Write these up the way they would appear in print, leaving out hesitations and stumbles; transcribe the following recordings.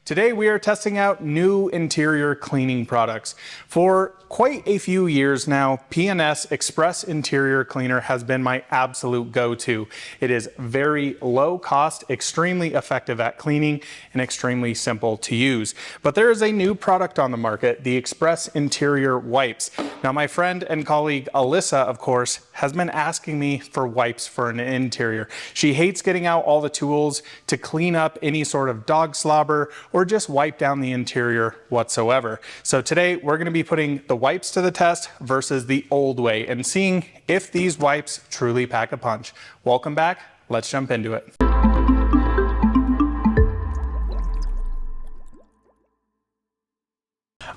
Today we are testing out new interior cleaning products. For quite a few years now, P&S Xpress Interior Cleaner has been my absolute go-to. It is very low cost, extremely effective at cleaning, and extremely simple to use. But there is a new product on the market, the Xpress Interior Wipes. Now my friend and colleague Alyssa, of course, has been asking me for wipes for an interior. She hates getting out all the tools to clean up any sort of dog slobber or just wipe down the interior whatsoever. So today we're going to be putting the wipes to the test versus the old way and seeing if these wipes truly pack a punch. Welcome back. Let's jump into it.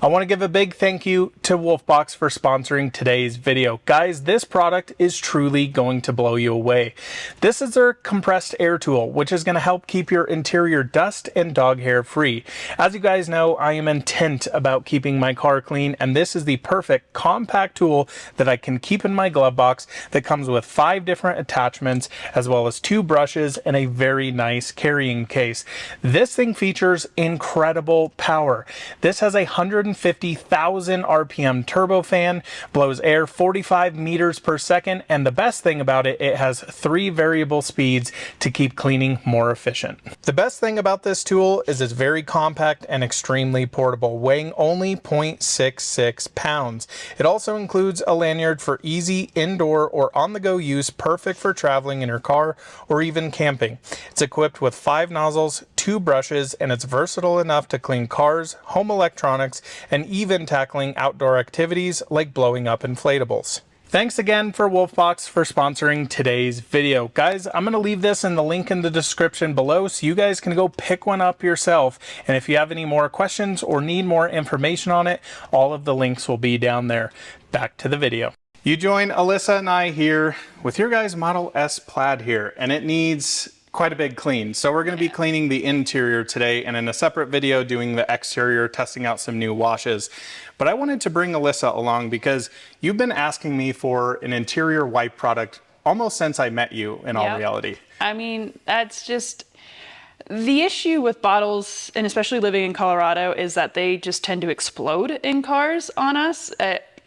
I want to give a big thank you to Wolfbox for sponsoring today's video. Guys, this product is truly going to blow you away. This is their compressed air tool, which is going to help keep your interior dust and dog hair free. As you guys know, I am intent about keeping my car clean, and this is the perfect compact tool that I can keep in my glove box that comes with 5 different attachments, as well as 2 brushes and a very nice carrying case. This thing features incredible power. This has a 150,000 RPM turbofan, blows air 45 meters per second, and the best thing about it, it has 3 variable speeds to keep cleaning more efficient. The best thing about this tool is it's very compact and extremely portable, weighing only 0.66 pounds. It also includes a lanyard for easy indoor or on-the-go use, perfect for traveling in your car or even camping. It's equipped with 5 nozzles, 2 brushes, and it's versatile enough to clean cars, home electronics, and even tackling outdoor activities like blowing up inflatables. Thanks again for Wolfbox for sponsoring today's video. Guys, I'm going to leave this in the link in the description below so you guys can go pick one up yourself. And if you have any more questions or need more information on it, all of the links will be down there. Back to the video. You join Alyssa and I here with your guys' Model S Plaid here, and it needs quite a big clean. So we're going to be cleaning the interior today, and in a separate video doing the exterior, testing out some new washes. But I wanted to bring Alyssa along because you've been asking me for an interior wipe product almost since I met you in all reality. I mean, that's just the issue with bottles, and especially living in Colorado, is that they just tend to explode in cars on us.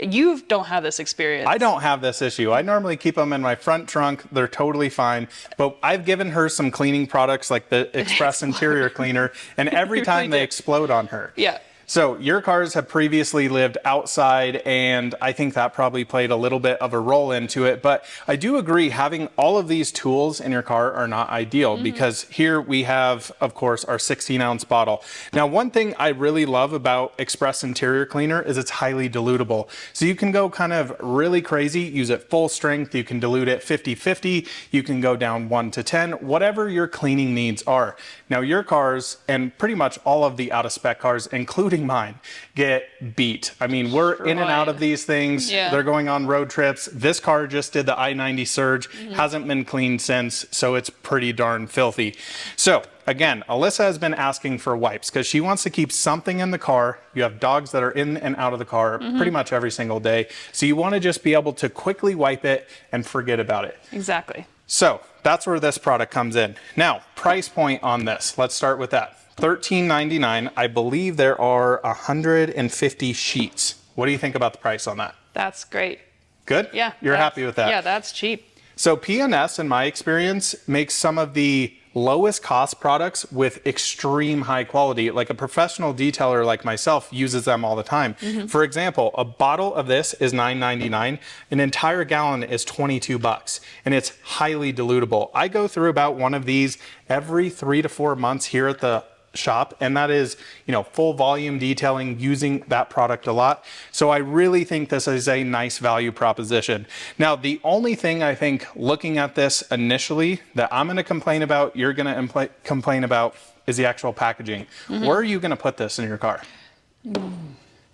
You don't have this experience. I don't have this issue. I normally keep them in my front trunk. They're totally fine. But I've given her some cleaning products like the Xpress Interior Cleaner, and every time they explode on her. Yeah. So your cars have previously lived outside, and I think that probably played a little bit of a role into it. But I do agree, having all of these tools in your car are not ideal because here we have, of course, our 16-ounce bottle. Now, one thing I really love about Xpress Interior Cleaner is it's highly dilutable. So you can go kind of really crazy, use it full strength. You can dilute it 50-50. You can go down 1 to 10, whatever your cleaning needs are. Now, your cars, and pretty much all of the out-of-spec cars, including mine, get beat. I mean, we're in and out of these things. They're going on road trips. This car just did the I-90 surge, hasn't been cleaned since, so it's pretty darn filthy. So again, Alyssa has been asking for wipes because she wants to keep something in the car. You have dogs that are in and out of the car pretty much every single day. So you want to just be able to quickly wipe it and forget about it. Exactly. So that's where this product comes in. Now, price point on this. Let's start with that. $13.99. I believe there are 150 sheets. What do you think about the price on that? That's great. Good? Yeah. You're happy with that? Yeah, that's cheap. So P&S, in my experience, makes some of the lowest cost products with extreme high quality. Like a professional detailer like myself uses them all the time. For example, a bottle of this is $9.99. An entire gallon is $22, and it's highly dilutable. I go through about one of these every 3 to 4 months here at the shop, and that is, you know, full volume detailing, using that product a lot. So I really think this is a nice value proposition. Now, the only thing I think looking at this initially that I'm going to complain about, you're going to complain about, is the actual packaging. Where are you going to put this in your car?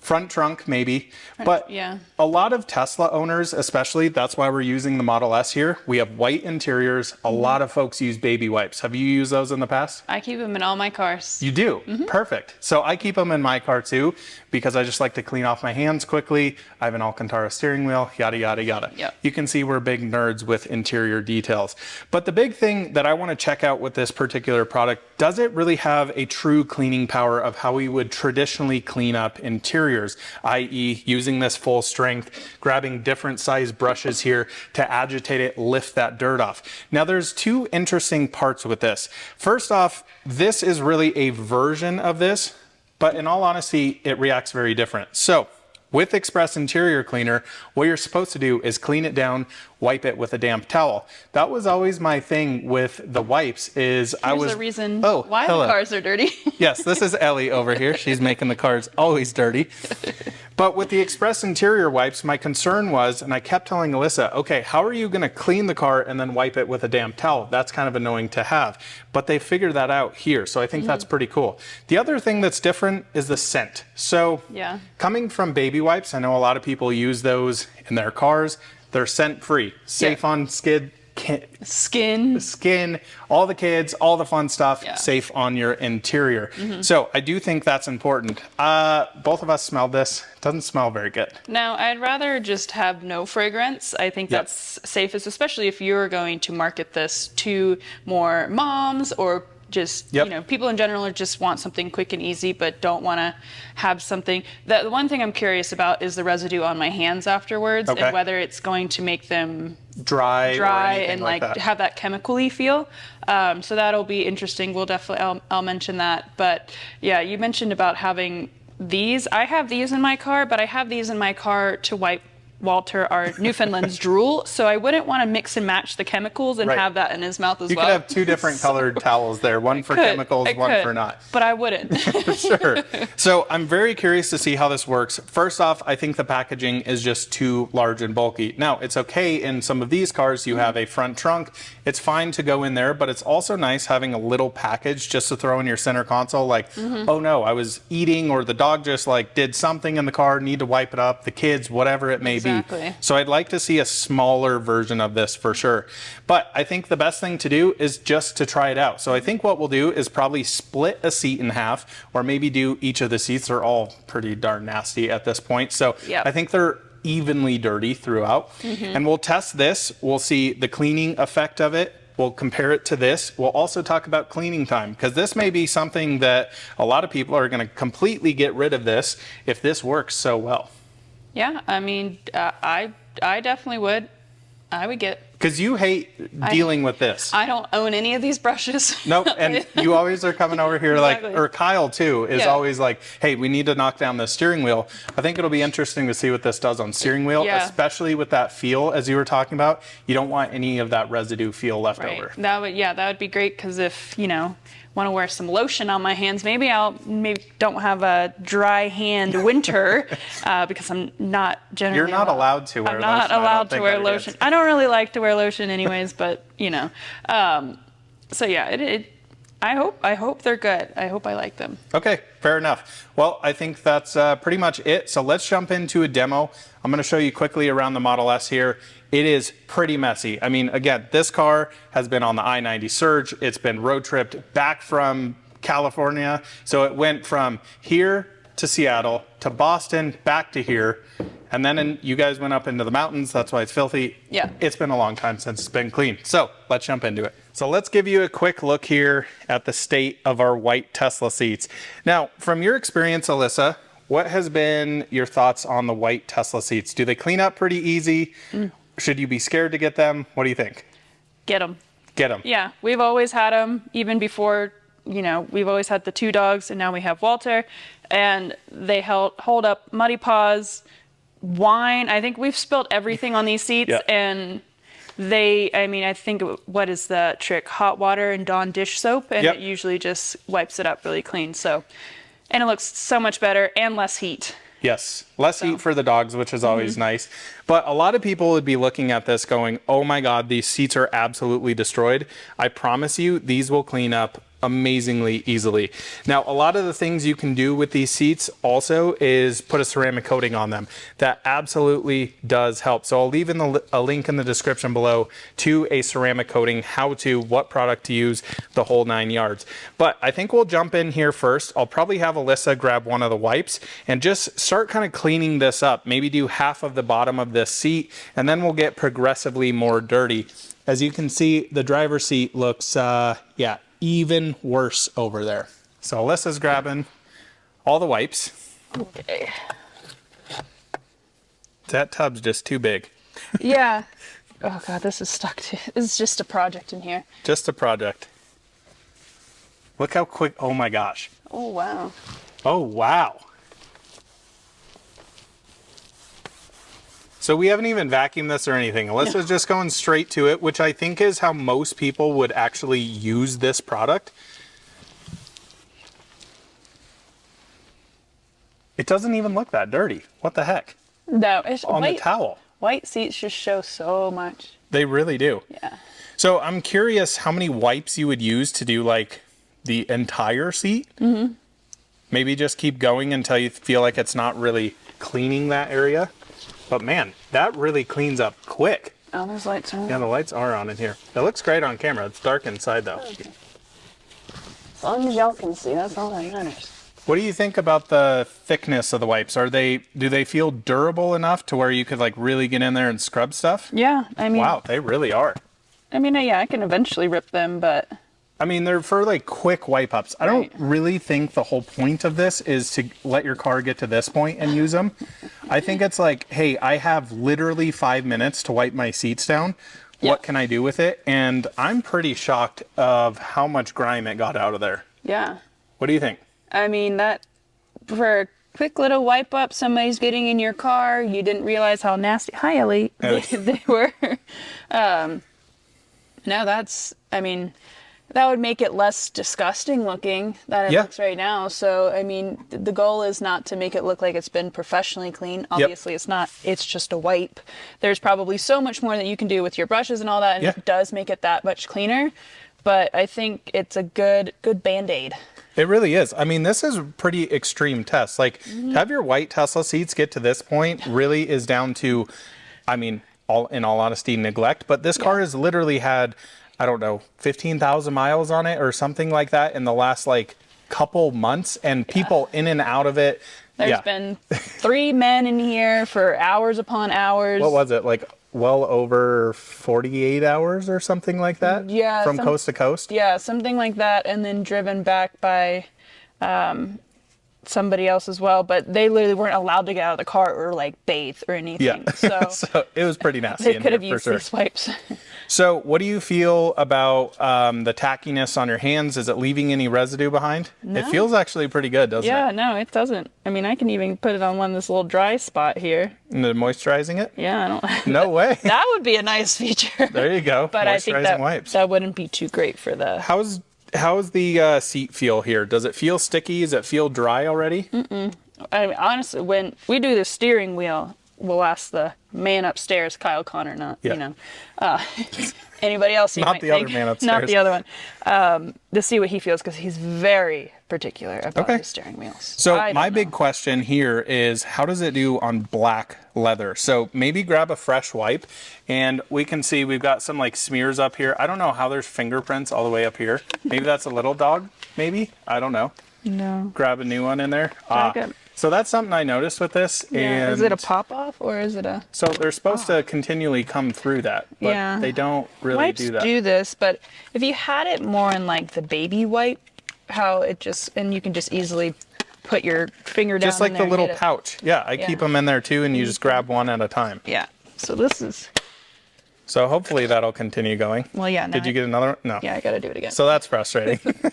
Front trunk, maybe. But yeah. a lot of Tesla owners, especially, that's why we're using the Model S here. We have white interiors. A lot of folks use baby wipes. Have you used those in the past? I keep them in all my cars. You do? Perfect. So I keep them in my car too, because I just like to clean off my hands quickly. I have an Alcantara steering wheel, yada, yada, yada. Yep. You can see we're big nerds with interior details. But the big thing that I want to check out with this particular product, does it really have a true cleaning power of how we would traditionally clean up interiors, i.e. using this full strength, grabbing different size brushes here to agitate it, lift that dirt off. Now there's two interesting parts with this. First off, this is really a version of this, but in all honesty, it reacts very different. So with Xpress Interior Cleaner, what you're supposed to do is clean it down, wipe it with a damp towel. That was always my thing with the wipes is Here's the reason why hello. the cars are dirty. Yes, this is Ellie over here. She's making the cars always dirty. But with the Xpress Interior wipes, my concern was, and I kept telling Alyssa, okay, how are you going to clean the car and then wipe it with a damp towel? That's kind of annoying to have. But they figured that out here, so I think that's pretty cool. The other thing that's different is the scent. So Yeah. coming from baby wipes, I know a lot of people use those in their cars. They're scent-free, safe on skin, all the kids, all the fun stuff, safe on your interior. So I do think that's important. Both of us smelled this. It doesn't smell very good. Now, I'd rather just have no fragrance. I think that's safest, especially if you're going to market this to more moms or just, you know, people in general just want something quick and easy, but don't want to have something. The one thing I'm curious about is the residue on my hands afterwards and whether it's going to make them dry and like have that chemically feel. So that'll be interesting. We'll definitely, I'll mention that. But yeah, you mentioned about having these. I have these in my car, but I have these in my car to wipe Walter, our Newfoundland's drool, so I wouldn't want to mix and match the chemicals and have that in his mouth as well. You could have two different colored towels there, one for chemicals, one for not. But I wouldn't. Sure. So I'm very curious to see how this works. First off, I think the packaging is just too large and bulky. Now, it's okay in some of these cars, you have a front trunk. It's fine to go in there, but it's also nice having a little package just to throw in your center console, like, oh no, I was eating or the dog just like did something in the car, need to wipe it up, the kids, whatever it may be. So I'd like to see a smaller version of this for sure. But I think the best thing to do is just to try it out. So I think what we'll do is probably split a seat in half, or maybe do each of the seats. They're all pretty darn nasty at this point. So I think they're evenly dirty throughout. And we'll test this. We'll see the cleaning effect of it. We'll compare it to this. We'll also talk about cleaning time, because this may be something that a lot of people are going to completely get rid of this if this works so well. Yeah, I mean, I definitely would. I would get. Because you hate dealing with this. I don't own any of these brushes. Nope, and you always are coming over here like, or Kyle too, is always like, hey, we need to knock down the steering wheel. I think it'll be interesting to see what this does on steering wheel, especially with that feel, as you were talking about. You don't want any of that residue feel left over. That would be great, because if, you know, want to wear some lotion on my hands, maybe don't have a dry hand winter because I'm not generally. You're not allowed to wear lotion. I'm not allowed to wear lotion. I don't really like to wear lotion anyways, but you know. So yeah, I hope they're good. I hope I like them. Okay, fair enough. Well, I think that's pretty much it. So let's jump into a demo. I'm going to show you quickly around the Model S here. It is pretty messy. I mean, again, this car has been on the I-90 surge. It's been road tripped back from California. So it went from here to Seattle to Boston, back to here. And then you guys went up into the mountains. That's why it's filthy. Yeah. It's been a long time since it's been cleaned. So let's jump into it. So let's give you a quick look here at the state of our white Tesla seats. Now, from your experience, Alyssa, what has been your thoughts on the white Tesla seats? Do they clean up pretty easy? Should you be scared to get them? What do you think? Get them. Get them. Yeah, we've always had them, even before, you know, we've always had the two dogs, and now we have Walter, and they hold up muddy paws, wine. I think we've spilled everything on these seats, and I think, what is the trick? Hot water and Dawn dish soap, and it usually just wipes it up really clean. So, and it looks so much better and less heat. Yes, less heat for the dogs, which is always nice. But a lot of people would be looking at this going, oh my God, these seats are absolutely destroyed. I promise you, these will clean up amazingly easily. Now, a lot of the things you can do with these seats also is put a ceramic coating on them. That absolutely does help. So I'll leave a link in the description below to a ceramic coating, how to, what product to use, the whole 9 yards. But I think we'll jump in here first. I'll probably have Alyssa grab one of the wipes and just start kind of cleaning this up. Maybe do half of the bottom of this seat, and then we'll get progressively more dirty. As you can see, the driver's seat looks, yeah, even worse over there. So Alyssa's grabbing all the wipes. Okay. That tub's just too big. Yeah. Oh God, this is stuck to, this is just a project in here. Just a project. Look how quick, oh my gosh. Oh wow. Oh wow. So we haven't even vacuumed this or anything. Alyssa's just going straight to it, which I think is how most people would actually use this product. It doesn't even look that dirty. What the heck? No, it's On white, the towel. White seats just show so much. They really do. Yeah. So I'm curious how many wipes you would use to do like the entire seat. Mm-hmm. Maybe just keep going until you feel like it's not really cleaning that area. But man, that really cleans up quick. Oh, those lights are on. Yeah, the lights are on in here. It looks great on camera. It's dark inside though. Okay. As long as y'all can see, that's all that matters. What do you think about the thickness of the wipes? Do they feel durable enough to where you could like really get in there and scrub stuff? Yeah, I mean. Wow, they really are. I mean, yeah, I can eventually rip them, but. I mean, they're for like quick wipe ups. I don't really think the whole point of this is to let your car get to this point and use them. I think it's like, hey, I have literally 5 minutes to wipe my seats down. What can I do with it? And I'm pretty shocked of how much grime it got out of there. Yeah. What do you think? I mean, that for a quick little wipe up, somebody's getting in your car, you didn't realize how nasty. Hi, Ellie. They were. No, that's, I mean, that would make it less disgusting looking than it looks right now. So, I mean, the goal is not to make it look like it's been professionally clean. Obviously, it's not. It's just a wipe. There's probably so much more that you can do with your brushes and all that, and it does make it that much cleaner. But I think it's a good Band-Aid. It really is. I mean, this is a pretty extreme test. Like, to have your white Tesla seats get to this point really is down to, I mean, in all honesty, neglect. But this car has literally had, I don't know, 15,000 miles on it or something like that in the last like couple months, and people in and out of it. There's been 3 men in here for hours upon hours. What was it? Like well over 48 hours or something like that? Yeah. From coast to coast? Yeah, something like that, and then driven back by somebody else as well, but they literally weren't allowed to get out of the car or like bathe or anything. Yeah. So it was pretty nasty. They could have used these wipes. So what do you feel about the tackiness on your hands? Is it leaving any residue behind? No. It feels actually pretty good, doesn't it? Yeah, no, it doesn't. I mean, I can even put it on this little dry spot here. And moisturizing it? Yeah, I don't. No way. That would be a nice feature. There you go. But I think that wipes. that wouldn't be too great for the. How's the seat feel here? Does it feel sticky? Does it feel dry already? Mm-mm. I mean, honestly, when we do the steering wheel, we'll ask the man upstairs, Kyle Connor, not you know, anybody else. You not might the think, other man upstairs. not the other one. To see what he feels, because he's very particular about his steering wheels. So my big question here is, how does it do on black leather? So maybe grab a fresh wipe, and we can see we've got some like smears up here. I don't know how there's fingerprints all the way up here. Maybe that's a little dog. Maybe, I don't know. No. Grab a new one in there. Good. So that's something I noticed with this. Yeah. And is it a pop off or is it a? So they're supposed to continually come through that, but they don't really Wipes do that. do this, but if you had it more in like the baby wipe, how it just, and you can just easily put your finger down just like in the there little pouch. Yeah, I keep them in there too, and you just grab one at a time. Yeah. So this is. So hopefully that'll continue going. Well, yeah. Did you get another one? No. Yeah, I got to do it again. So that's frustrating. Okay.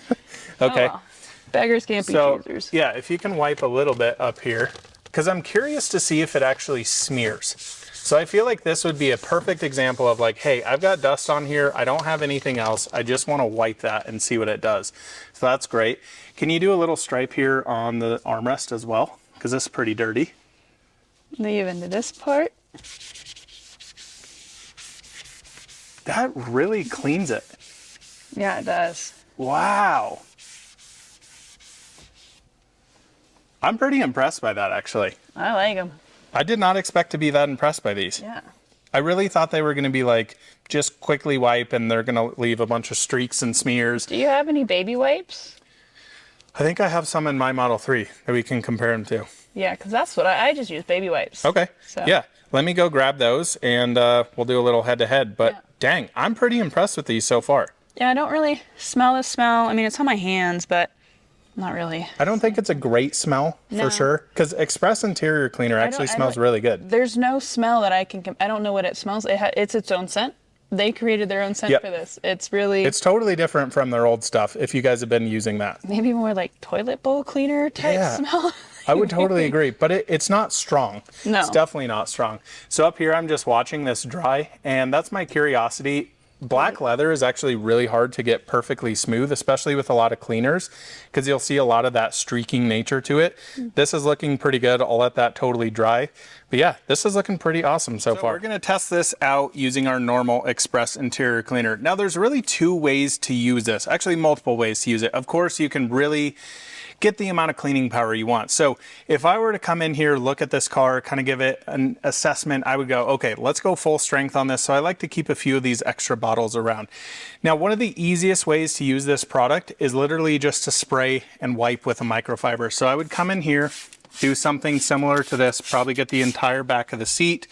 Oh, well. Beggars can't be choosers. Yeah, if you can wipe a little bit up here, because I'm curious to see if it actually smears. So I feel like this would be a perfect example of like, hey, I've got dust on here. I don't have anything else. I just want to wipe that and see what it does. So that's great. Can you do a little stripe here on the armrest as well? Because this is pretty dirty. Even to this part. That really cleans it. Yeah, it does. Wow. I'm pretty impressed by that, actually. I like them. I did not expect to be that impressed by these. Yeah. I really thought they were going to be like, just quickly wipe and they're going to leave a bunch of streaks and smears. Do you have any baby wipes? I think I have some in my Model 3 that we can compare them to. Yeah, because that's what I just use, baby wipes. Okay. So. Yeah. Let me go grab those and we'll do a little head-to-head. But dang, I'm pretty impressed with these so far. Yeah, I don't really smell the smell. I mean, it's on my hands, but not really. I don't think it's a great smell for sure. Because Express Interior Cleaner actually smells really good. There's no smell that I can... I don't know what it smells. It's its own scent. They created their own scent for this. It's really... It's totally different from their old stuff, if you guys have been using that. Maybe more like toilet bowl cleaner type smell. I would totally agree, but it's not strong. No. It's definitely not strong. So up here, I'm just watching this dry, and that's my curiosity. Black leather is actually really hard to get perfectly smooth, especially with a lot of cleaners, because you'll see a lot of that streaking nature to it. This is looking pretty good. I'll let that totally dry. But yeah, this is looking pretty awesome so far. We're going to test this out using our normal Express Interior Cleaner. Now, there's really two ways to use this, actually multiple ways to use it. Of course, you can really get the amount of cleaning power you want. So if I were to come in here, look at this car, kind of give it an assessment, I would go, okay, let's go full strength on this. So I like to keep a few of these extra bottles around. Now, one of the easiest ways to use this product is literally just to spray and wipe with a microfiber. So I would come in here, do something similar to this, probably get the entire back of the seat,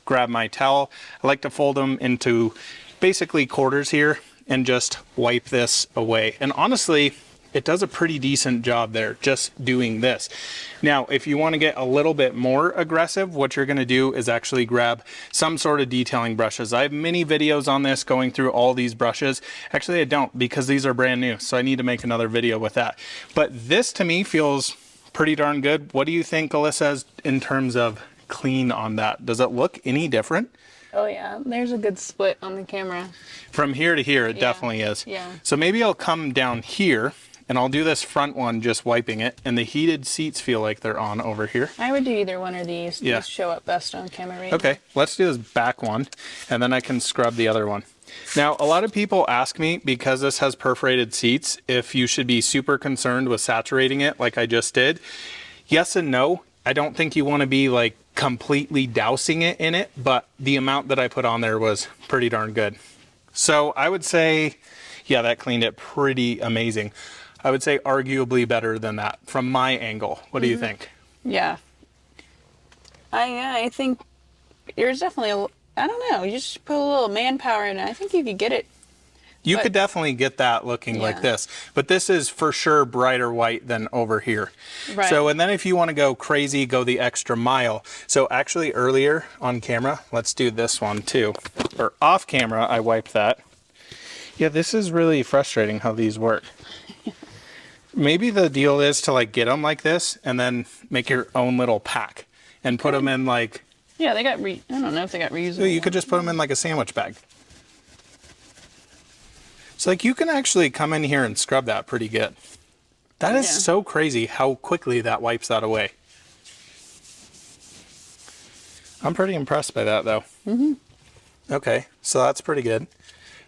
grab my towel. I like to fold them into basically quarters here and just wipe this away. And honestly, it does a pretty decent job there just doing this. Now, if you want to get a little bit more aggressive, what you're going to do is actually grab some sort of detailing brushes. I have many videos on this going through all these brushes. Actually, I don't, because these are brand new, so I need to make another video with that. But this to me feels pretty darn good. What do you think, Alyssa, in terms of clean on that? Does it look any different? Oh yeah, there's a good split on the camera. From here to here, it definitely is. Yeah. So maybe I'll come down here and I'll do this front one just wiping it, and the heated seats feel like they're on over here. I would do either one of these. Yeah. These show up best on camera right Okay, let's do this back one, and then I can scrub the other one. Now, a lot of people ask me, because this has perforated seats, if you should be super concerned with saturating it like I just did. Yes and no. I don't think you want to be like completely dousing it in it, but the amount that I put on there was pretty darn good. So I would say, yeah, that cleaned it pretty amazing. I would say arguably better than that from my angle. What do you think? Yeah. I think there's definitely I don't know, you just put a little manpower in it. I think you could get it. You could definitely get that looking like this, but this is for sure brighter white than over here. Right. So, and then if you want to go crazy, go the extra mile. So actually earlier on camera, let's do this one too. Or off camera, I wiped that. Yeah, this is really frustrating how these work. Maybe the deal is to like get them like this and then make your own little pack and put them in like... Yeah, they got I don't know if they got reusable. You could just put them in like a sandwich bag. So like you can actually come in here and scrub that pretty good. That is so crazy how quickly that wipes that away. I'm pretty impressed by that though. Mm-hmm. Okay, so that's pretty good.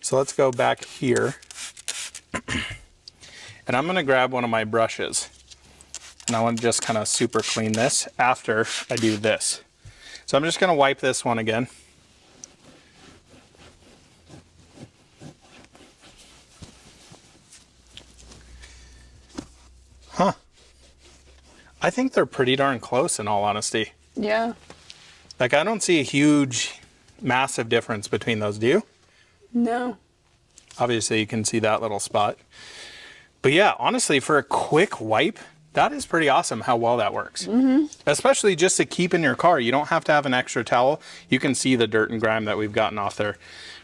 So let's go back here. And I'm gonna grab one of my brushes. And I want to just kind of super clean this after I do this. So I'm just gonna wipe this one again. Huh. I think they're pretty darn close in all honesty. Yeah. Like I don't see a huge, massive difference between those, do you? No. Obviously you can see that little spot. But yeah, honestly, for a quick wipe, that is pretty awesome how well that works. Mm-hmm. Especially just to keep in your car. You don't have to have an extra towel. You can see the dirt and grime that we've gotten off there.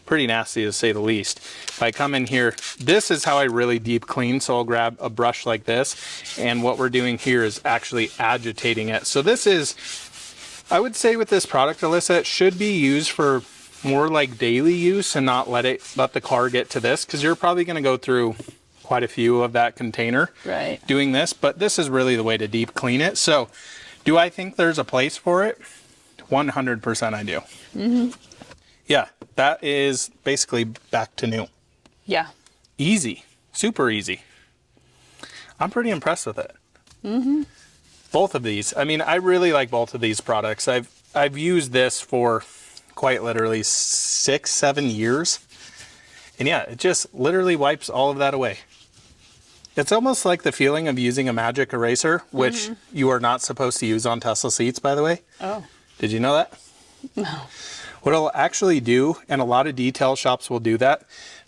Pretty nasty to say the least. If I come in here, this is how I really deep clean. So I'll grab a brush like this. And what we're doing here is actually agitating it. So this is, I would say with this product, Alyssa, it should be used for more like daily use and not let the car get to this. Because you're probably going to go through quite a few of that container doing this, but this is really the way to deep clean it. So do I think there's a place for it? 100% I do. Mm-hmm. Yeah, that is basically back to new. Yeah. Easy. Super easy. I'm pretty impressed with it. Both of these. I mean, I really like both of these products. I've used this for quite literally 6-7 years. And yeah, it just literally wipes all of that away. It's almost like the feeling of using a magic eraser, which you are not supposed to use on Tesla seats, by the way. Oh. Did you know that? No. What it'll actually do, and a lot of detail shops will do that,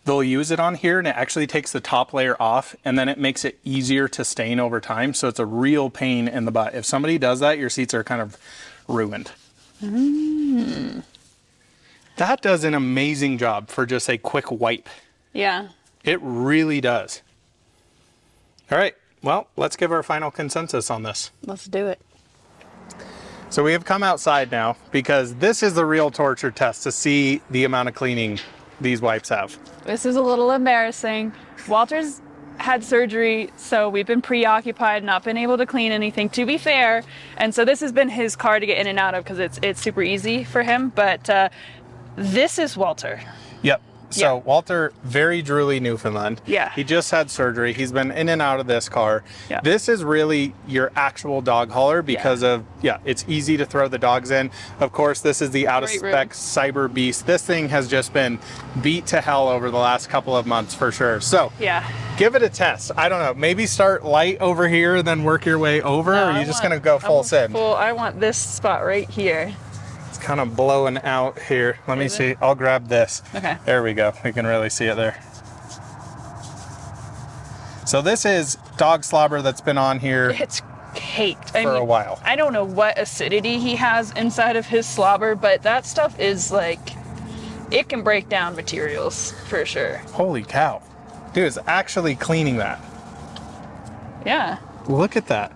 they'll use it on here and it actually takes the top layer off and then it makes it easier to stain over time. So it's a real pain in the butt. If somebody does that, your seats are kind of ruined. That does an amazing job for just a quick wipe. Yeah. It really does. All right, well, let's give our final consensus on this. Let's do it. So we have come outside now because this is the real torture test to see the amount of cleaning these wipes have. This is a little embarrassing. Walter's had surgery, so we've been preoccupied, not been able to clean anything, to be fair. And so this has been his car to get in and out of because it's super easy for him. But this is Walter. Yep. So Walter, very drooly Newfoundland. Yeah. He just had surgery. He's been in and out of this car. Yeah. This is really your actual dog hauler because of, it's easy to throw the dogs in. Of course, this is the out of spec Cyber Beast. This thing has just been beat to hell over the last couple of months for sure. So give it a test. I don't know, maybe start light over here, then work your way over, or are you just gonna go full send? I want this spot right here. Kind of blowing out here. Let me see. I'll grab this. Okay. There we go. We can really see it there. So this is dog slobber that's been on here. It's caked for a while. I don't know what acidity he has inside of his slobber, but that stuff is like, it can break down materials for sure. Holy cow. Dude, it's actually cleaning that. Yeah. Look at that.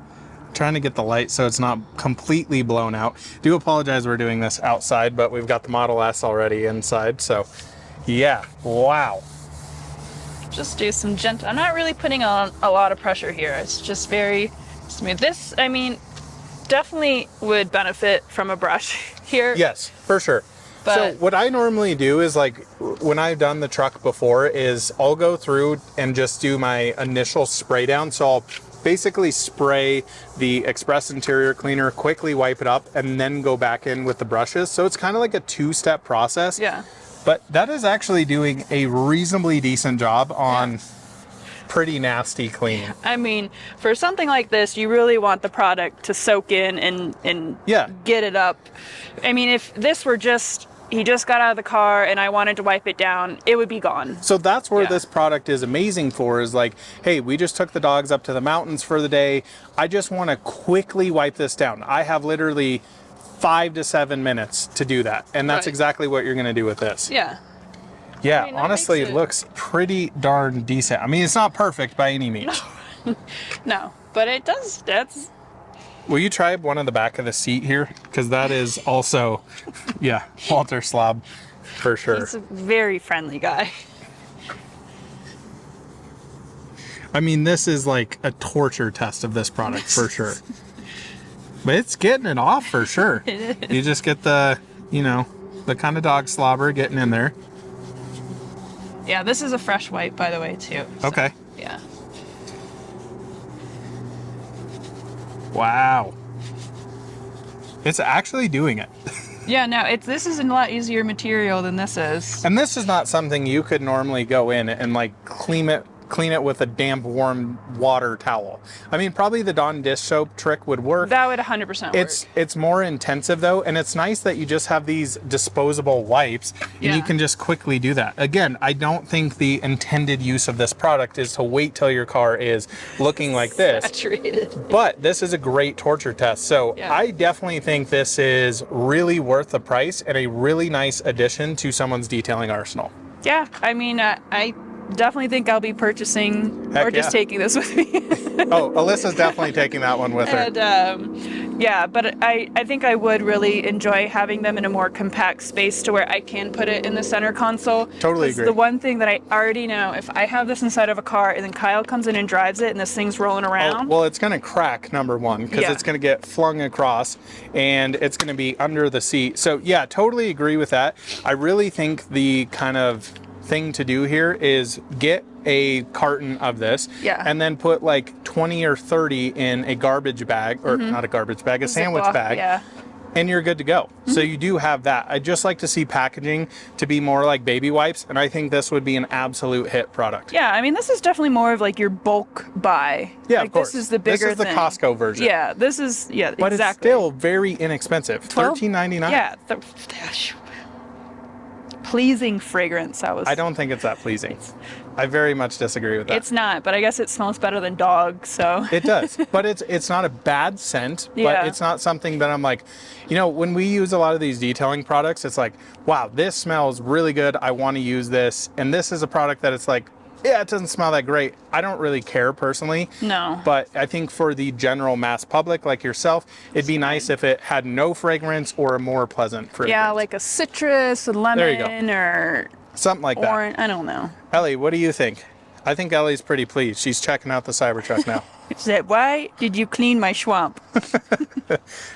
Trying to get the light so it's not completely blown out. Do apologize we're doing this outside, but we've got the Model S already inside, so yeah, wow. Just do some gentle, I'm not really putting on a lot of pressure here. It's just very smooth. This, I mean, definitely would benefit from a brush here. Yes, for sure. But so what I normally do is, like, when I've done the truck before, is I'll go through and just do my initial spray down. So I'll basically spray the Express interior cleaner, quickly wipe it up, and then go back in with the brushes. So it's kind of like a two-step process. Yeah. But that is actually doing a reasonably decent job on pretty nasty cleaning. I mean, for something like this, you really want the product to soak in and get it up. I mean, if this were just, he just got out of the car and I wanted to wipe it down, it would be gone. So that's where this product is amazing for, is like, hey, we just took the dogs up to the mountains for the day. I just want to quickly wipe this down. I have literally 5 to 7 minutes to do that. And that's exactly what you're going to do with this. Yeah. Yeah, I mean, honestly, it looks pretty darn decent. I mean, it's not perfect by any means. No, but it does, Will you try one on the back of the seat here? Because that is also, Walter Slob, for sure. He's a very friendly guy. I mean, this is like a torture test of this product, for sure. But it's getting it off, for sure. It is. You just get the, the kind of dog slobber getting in there. Yeah, this is a fresh wipe, by the way, too. So, okay. Yeah. Wow. It's actually doing it. Yeah, no, this is a lot easier material than this is. And this is not something you could normally go in and like clean it with a damp, warm water towel. I mean, probably the Dawn dish soap trick would work. That would 100% work. It's more intensive though, and it's nice that you just have these disposable wipes and you can just quickly do that. Again, I don't think the intended use of this product is to wait till your car is looking like this. Saturated. But this is a great torture test. So I definitely think this is really worth the price and a really nice addition to someone's detailing arsenal. Yeah, I mean, I definitely think I'll be purchasing or just taking this with me. Oh, Alyssa's definitely taking that one with her. And but I think I would really enjoy having them in a more compact space to where I can put it in the center console. Totally agree. The one thing that I already know, if I have this inside of a car and then Kyle comes in and drives it and this thing's rolling around. Well, it's going to crack, number one, because it's going to get flung across and it's going to be under the seat. So yeah, totally agree with that. I really think the kind of thing to do here is get a carton of this and then put like 20 or 30 in a garbage bag, or not a garbage bag, a sandwich bag, and you're good to go. So you do have that. I just like to see packaging to be more like baby wipes, and I think this would be an absolute hit product. Yeah, I mean, this is definitely more of like your bulk buy. Yeah, like, of course. This is the bigger This is the thing. Costco version. Yeah, this is, but exactly. it's still very inexpensive. $13.99. Yeah. Pleasing fragrance. I don't think it's that pleasing. I very much disagree with that. It's not, but I guess it smells better than dog, so. It does, but it's not a bad scent, but it's not something that I'm like, you know, when we use a lot of these detailing products, it's like, wow, this smells really good. I want to use this. And this is a product that it's like, yeah, it doesn't smell that great. I don't really care personally. No. But I think for the general mass public like yourself, it'd be nice if it had no fragrance or a more pleasant fragrance. Yeah, like a citrus, a lemon, or something like orange. I don't know. Ellie, what do you think? I think Ellie's pretty pleased. She's checking out the Cybertruck now. She said, why did you clean my swamp?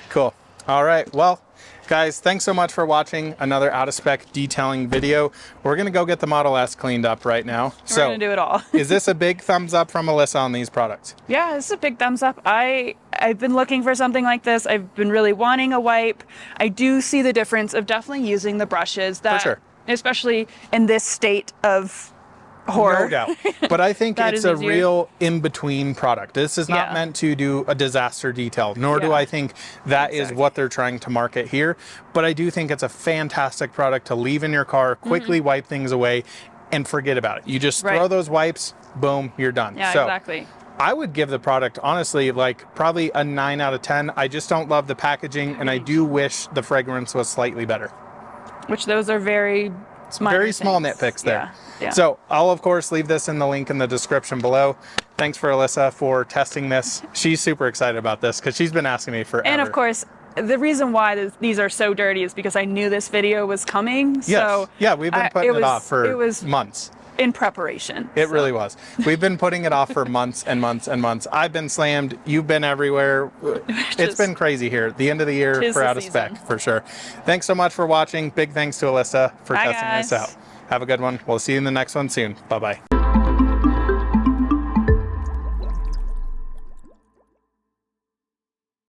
Cool. All right. Well, guys, thanks so much for watching another out of spec detailing video. We're going to go get the Model S cleaned up right now. We're going to do it all. Is this a big thumbs up from Alyssa on these products? Yeah, this is a big thumbs up. I've been looking for something like this. I've been really wanting a wipe. I do see the difference of definitely using the brushes. That, for sure. Especially in this state of horror. No doubt. But I think it's a easier. real in-between product. This is not meant to do a disaster detail, nor do I think that is what they're trying to market here. But I do think it's a fantastic product to leave in your car, quickly wipe things away, and forget about it. You just throw those wipes, boom, you're done. Yeah, so, exactly. I would give the product, honestly, like probably a 9 out of 10. I just don't love the packaging, and I do wish the fragrance was slightly better. Which those are very small nitpicks there. Yeah. So I'll of course leave this in the link in the description below. Thanks for Alyssa for testing this. She's super excited about this because she's been asking me forever. And of course, the reason why these are so dirty is because I knew this video was coming. Yes. So yeah, we've been putting it off for months. In preparation. It really was. We've been putting it off for months and months and months. I've been slammed. You've been everywhere. It's been crazy here. The end of the year for Out of Spec, for sure. Thanks so much for watching. Big thanks to Alyssa for testing this out. Have a good one. We'll see you in the next one soon. Bye-bye.